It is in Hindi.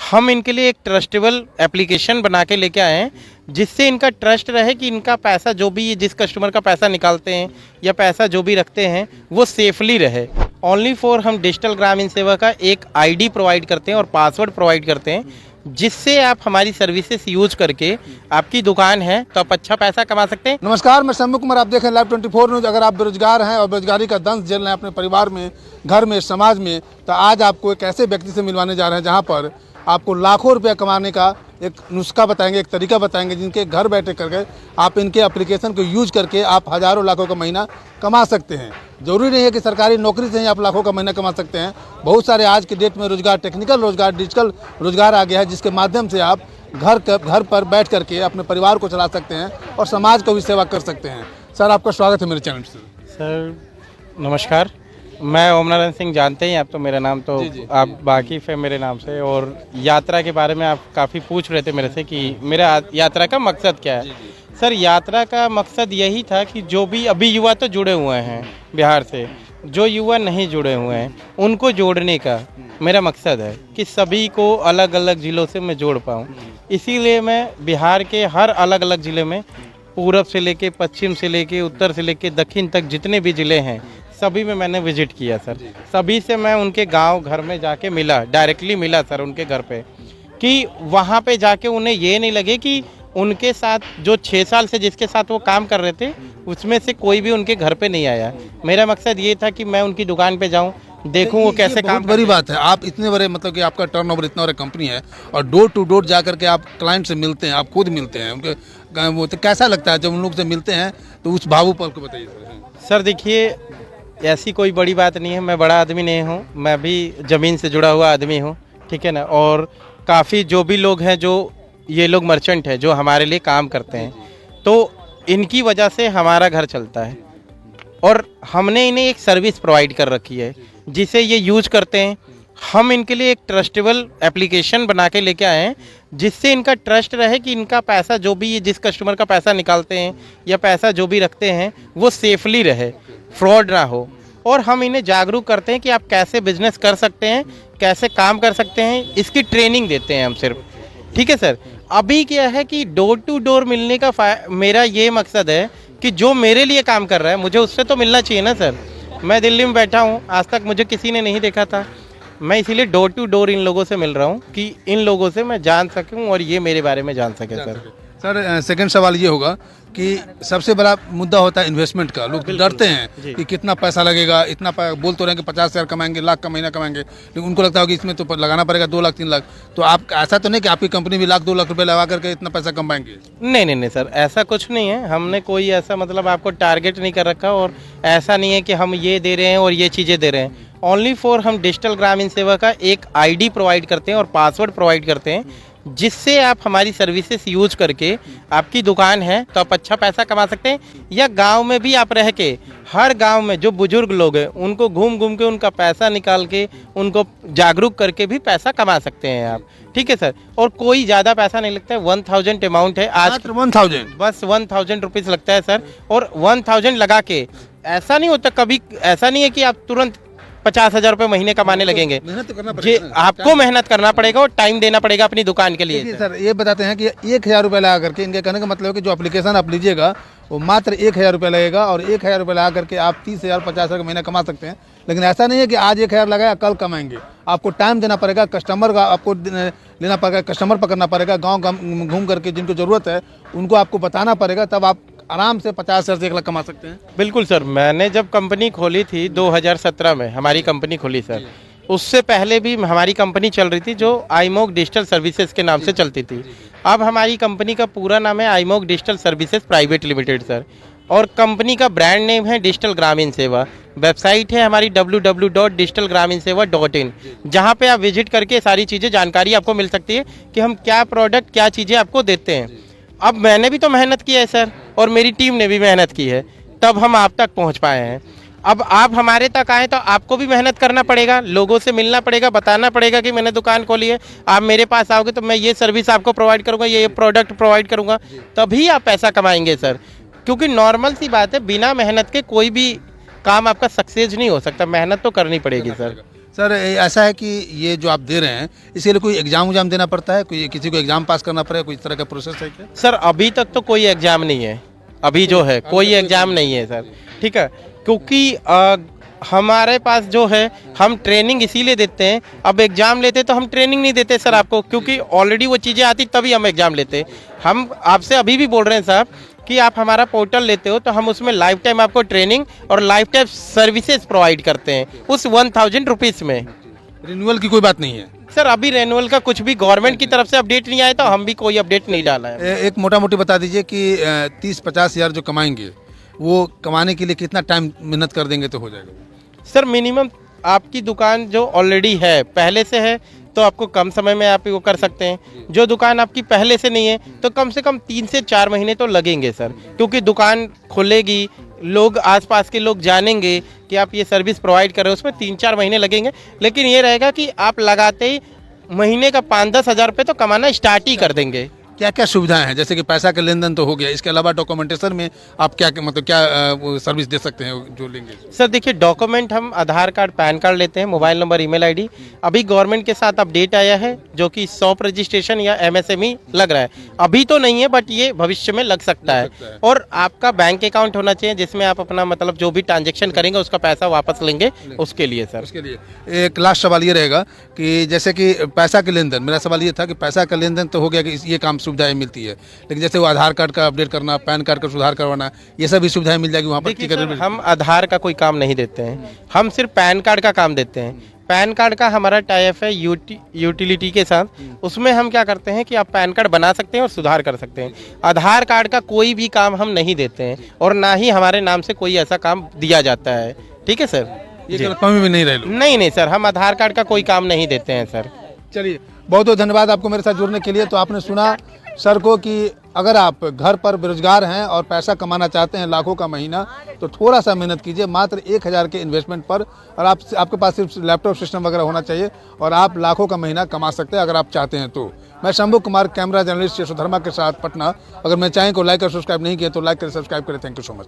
हम इनके लिए एक ट्रस्टेबल एप्लीकेशन बना के लेके आए हैं, जिससे इनका ट्रस्ट रहे कि इनका पैसा जो भी जिस कस्टमर का पैसा निकालते हैं या पैसा जो भी रखते हैं वो सेफली रहे। ओनली फॉर हम डिजिटल ग्रामीण सेवा का एक आईडी प्रोवाइड करते हैं और पासवर्ड प्रोवाइड करते हैं, जिससे आप हमारी सर्विसेज यूज करके आपकी दुकान है तो आप अच्छा पैसा कमा सकते हैं। नमस्कार, मैं शंभू कुमार, आप देख रहे हैं लाइव 24 न्यूज़। अगर आप बेरोजगार हैं और बेरोजगारी का दंश झेल रहे हैं अपने परिवार में, घर में, समाज में, तो आज आपको एक ऐसे व्यक्ति से मिलवाने जा रहे हैं जहां पर आपको लाखों रुपया कमाने का एक नुस्खा बताएंगे, एक तरीका बताएंगे, जिनके घर बैठे करके आप इनके एप्लीकेशन को यूज करके आप हज़ारों लाखों का महीना कमा सकते हैं। ज़रूरी नहीं है कि सरकारी नौकरी से ही आप लाखों का महीना कमा सकते हैं। बहुत सारे आज के डेट में रोजगार, टेक्निकल रोजगार, डिजिटल रोजगार आ गया है, जिसके माध्यम से आप घर पर बैठ करके अपने परिवार को चला सकते हैं और समाज को भी सेवा कर सकते हैं। सर, आपका स्वागत है मेरे चैनल पर। सर नमस्कार, मैं ओम नारायण सिंह, जानते हैं आप तो मेरा नाम तो जी। आप वाकिफ़ है मेरे नाम से। और यात्रा के बारे में आप काफ़ी पूछ रहे थे मेरे से कि मेरा यात्रा का मकसद क्या है। सर, यात्रा का मकसद यही था कि जो भी अभी युवा तो जुड़े हुए हैं बिहार से, जो युवा नहीं जुड़े हुए हैं उनको जोड़ने का मेरा मकसद है कि सभी को अलग अलग ज़िलों से मैं जोड़ पाऊँ। इसीलिए मैं बिहार के हर अलग अलग ज़िले में, पूरब से लेके पश्चिम से लेके उत्तर से लेके दक्षिण तक जितने भी ज़िले हैं सभी में मैंने विजिट किया सर। सभी से मैं उनके गांव घर में जाके मिला, डायरेक्टली मिला सर उनके घर पे, कि वहाँ पे जाके उन्हें ये नहीं लगे कि उनके साथ जो 6 साल से जिसके साथ वो काम कर रहे थे उसमें से कोई भी उनके घर पे नहीं आया। मेरा मकसद ये था कि मैं उनकी दुकान पे जाऊँ, देखूँ वो कैसे काम। बहुत बड़ी बात है, आप इतने बड़े, मतलब कि आपका टर्नओवर इतना बड़ा कंपनी है और डोर टू डोर जा करके आप क्लाइंट से मिलते हैं, आप खुद मिलते हैं उनके, वो तो कैसा लगता है जब उन लोग से मिलते हैं? तो उस भावु पल को बताइए सर। देखिए, ऐसी कोई बड़ी बात नहीं है, मैं बड़ा आदमी नहीं हूँ, मैं भी ज़मीन से जुड़ा हुआ आदमी हूँ, ठीक है ना। और काफ़ी जो भी लोग हैं, जो ये लोग मर्चेंट हैं जो हमारे लिए काम करते हैं, तो इनकी वजह से हमारा घर चलता है। और हमने इन्हें एक सर्विस प्रोवाइड कर रखी है जिसे ये यूज करते हैं। हम इनके लिए एक ट्रस्टेबल एप्लीकेशन बना के लेके आए हैं, जिससे इनका ट्रस्ट रहे कि इनका पैसा जो भी जिस कस्टमर का पैसा निकालते हैं या पैसा जो भी रखते हैं वो सेफली रहे, फ्रॉड ना हो। और हम इन्हें जागरूक करते हैं कि आप कैसे बिजनेस कर सकते हैं, कैसे काम कर सकते हैं, इसकी ट्रेनिंग देते हैं हम सिर्फ, ठीक है सर। अभी क्या है कि डोर टू डोर मिलने का मेरा ये मकसद है कि जो मेरे लिए काम कर रहा है मुझे उससे तो मिलना चाहिए ना सर। मैं दिल्ली में बैठा हूँ, आज तक मुझे किसी ने नहीं देखा था, मैं इसीलिए डोर टू डोर इन लोगों से मिल रहा हूँ कि इन लोगों से मैं जान सकूँ और ये मेरे बारे में जान सके सर। सर, सेकंड सवाल ये होगा कि सबसे बड़ा मुद्दा होता है इन्वेस्टमेंट का। लोग डरते हैं कि कितना पैसा लगेगा, इतना बोल तो रहे हैं कि 50,000 कमाएंगे, लाख का महीना कमाएंगे, लेकिन उनको लगता है कि इसमें तो लगाना पड़ेगा 2 लाख 3 लाख। तो आप ऐसा तो नहीं कि आपकी कंपनी भी 1-2 लाख रुपए लगा करके इतना पैसा कमाएंगे? नहीं सर, ऐसा कुछ नहीं है। हमने कोई ऐसा मतलब आपको टारगेट नहीं कर रखा, और ऐसा नहीं है कि हम ये दे रहे हैं और ये चीज़ें दे रहे हैं। ओनली फॉर हम डिजिटल ग्रामीण सेवा का एक आईडी प्रोवाइड करते हैं और पासवर्ड प्रोवाइड करते हैं, जिससे आप हमारी सर्विसेज यूज करके आपकी दुकान है तो आप अच्छा पैसा कमा सकते हैं। या गांव में भी आप रह के, हर गांव में जो बुजुर्ग लोग हैं उनको घूम घूम के उनका पैसा निकाल के उनको जागरूक करके भी पैसा कमा सकते हैं आप, ठीक है सर। और कोई ज़्यादा पैसा नहीं लगता है, 1000 अमाउंट है आज, 1000 बस 1000 रुपीज़ लगता है सर। और 1000 लगा के ऐसा नहीं होता, कभी ऐसा नहीं है कि आप तुरंत 50,000 रुपये महीने कमाने लगेंगे। मेहनत तो करना जी, पड़ेगा, आपको मेहनत करना पड़ेगा और टाइम देना पड़ेगा अपनी दुकान के लिए। देखिए सर, ये बताते हैं कि 1000 रुपये लगा करके, इनके कहने का मतलब है कि जो एप्लीकेशन आप लीजिएगा वो मात्र 1000 रुपये लगेगा और 1000 रुपये लगा करके आप 30,000 50,000 का महीना कमा सकते हैं। लेकिन ऐसा नहीं है कि आज 1000 लगाया कल कमाएंगे। आपको टाइम देना पड़ेगा, कस्टमर का आपको लेना पड़ेगा, कस्टमर पकड़ना पड़ेगा, गाँव घूम करके जिनको ज़रूरत है उनको आपको बताना पड़ेगा, तब आप आराम से 50,000 से 1 लाख कमा सकते हैं। बिल्कुल सर, मैंने जब कंपनी खोली थी 2017 में हमारी कंपनी खोली सर, उससे पहले भी हमारी कंपनी चल रही थी जो आईमोग डिजिटल सर्विसेज के नाम से चलती थी। अब हमारी कंपनी का पूरा नाम है आईमोग digital services private limited sir, और कंपनी का ब्रांड नेम है डिजिटल ग्रामीण सेवा। वेबसाइट है हमारी www.digitalgraminsewa.in, जहाँ पे आप विजिट करके सारी चीज़ें, जानकारी आपको मिल सकती है कि हम क्या प्रोडक्ट, क्या चीज़ें आपको देते हैं। अब मैंने भी तो मेहनत की है सर, और मेरी टीम ने भी मेहनत की है, तब हम आप तक पहुंच पाए हैं। अब आप हमारे तक आए तो आपको भी मेहनत करना पड़ेगा, लोगों से मिलना पड़ेगा, बताना पड़ेगा कि मैंने दुकान खोली है। आप मेरे पास आओगे तो मैं ये सर्विस आपको प्रोवाइड करूंगा, ये प्रोडक्ट प्रोवाइड करूंगा, तभी आप पैसा कमाएंगे सर। क्योंकि नॉर्मल सी बात है, बिना मेहनत के कोई भी काम आपका सक्सेस नहीं हो सकता, मेहनत तो करनी पड़ेगी सर। सर ऐसा है कि ये जो आप दे रहे हैं इसके लिए कोई एग्जाम उजाम देना पड़ता है, कोई किसी को एग्जाम पास करना पड़ेगा, कोई इस तरह का प्रोसेस है क्या? सर अभी तक तो कोई एग्जाम नहीं है, अभी जो है कोई एग्जाम नहीं है सर, ठीक है, क्योंकि हमारे पास जो है हम ट्रेनिंग इसीलिए देते हैं। अब एग्जाम लेते तो हम ट्रेनिंग नहीं देते सर आपको, क्योंकि ऑलरेडी वो चीज़ें आती तभी हम एग्जाम लेते। हम आपसे अभी भी बोल रहे हैं साहब कि आप हमारा पोर्टल लेते हो तो हम उसमें लाइफ टाइम आपको ट्रेनिंग और लाइफ टाइम सर्विसेज प्रोवाइड करते हैं उस 1000 रुपीज़ में। रिन्यूअल की कोई बात नहीं है सर अभी रेनुअल का कुछ भी गवर्नमेंट की तरफ से अपडेट नहीं आया, तो हम भी कोई अपडेट नहीं डाला है। एक मोटा मोटी बता दीजिए कि 30-50 हज़ार जो कमाएंगे वो कमाने के लिए कितना टाइम मेहनत कर देंगे तो हो जाएगा? सर मिनिमम आपकी दुकान जो ऑलरेडी है पहले से है तो आपको कम समय में आप वो कर सकते हैं। जो दुकान आपकी पहले से नहीं है तो कम से कम 3 से 4 महीने तो लगेंगे सर, क्योंकि दुकान खुलेगी, लोग आसपास के लोग जानेंगे कि आप ये सर्विस प्रोवाइड कर रहे हो, उसमें 3-4 महीने लगेंगे। लेकिन ये रहेगा कि आप लगाते ही महीने का 5-10 हज़ार रुपये तो कमाना स्टार्ट ही कर देंगे। क्या क्या सुविधाएं हैं? जैसे कि पैसा का लेन देन तो हो गया, इसके अलावा डॉक्यूमेंटेशन में आप क्या मतलब क्या वो सर्विस दे सकते हैं जो लेंगे? सर देखिए डॉक्यूमेंट हम आधार कार्ड, पैन कार्ड लेते हैं, मोबाइल नंबर, ईमेल आईडी। अभी गवर्नमेंट के साथ अपडेट आया है जो कि शॉप रजिस्ट्रेशन या एमएसएमई लग रहा है, अभी तो नहीं है बट ये भविष्य में लग सकता है। और आपका बैंक अकाउंट होना चाहिए जिसमें आप अपना मतलब जो भी ट्रांजेक्शन करेंगे उसका पैसा वापस लेंगे, उसके लिए सर। उसके लिए एक लास्ट सवाल ये रहेगा कि जैसे कि पैसा के लेन देन, मेरा सवाल ये था कि पैसा का लेन देन तो हो गया कि ये काम सुविधाएं मिलती है, लेकिन जैसे वो आधार कार्ड का अपडेट करना, पैन कार्ड का सुधार करवाना, ये सब भी सुविधाएं मिल जाएगी वहाँ पर? देखिए सर, हम आधार का कोई काम नहीं देते हैं, हम सिर्फ पैन कार्ड का काम देते हैं। पैन कार्ड का हमारा टाइप है यूटिलिटी के साथ, उसमें हम क्या करते हैं कि आप पैन कार्ड बना सकते हैं और सुधार कर सकते हैं। आधार कार्ड का कोई भी काम हम नहीं देते हैं और ना ही हमारे नाम से कोई ऐसा काम दिया जाता है, ठीक है सर। ये कमी भी नहीं रहे? नहीं सर, हम आधार कार्ड का कोई काम नहीं देते हैं सर। चलिए, बहुत बहुत धन्यवाद आपको मेरे साथ जुड़ने के लिए। तो आपने सुना सर को कि अगर आप घर पर बेरोजगार हैं और पैसा कमाना चाहते हैं लाखों का महीना, तो थोड़ा सा मेहनत कीजिए, मात्र 1000 के इन्वेस्टमेंट पर, और आपके पास सिर्फ लैपटॉप सिस्टम वगैरह होना चाहिए और आप लाखों का महीना कमा सकते हैं अगर आप चाहते हैं तो। मैं शंभू कुमार, कैमरा जर्नलिस्ट यशोधर्मा के साथ, पटना। अगर मैं चाहें को लाइक और सब्सक्राइब नहीं किया तो लाइक करें, सब्सक्राइब करें। Thank you so much.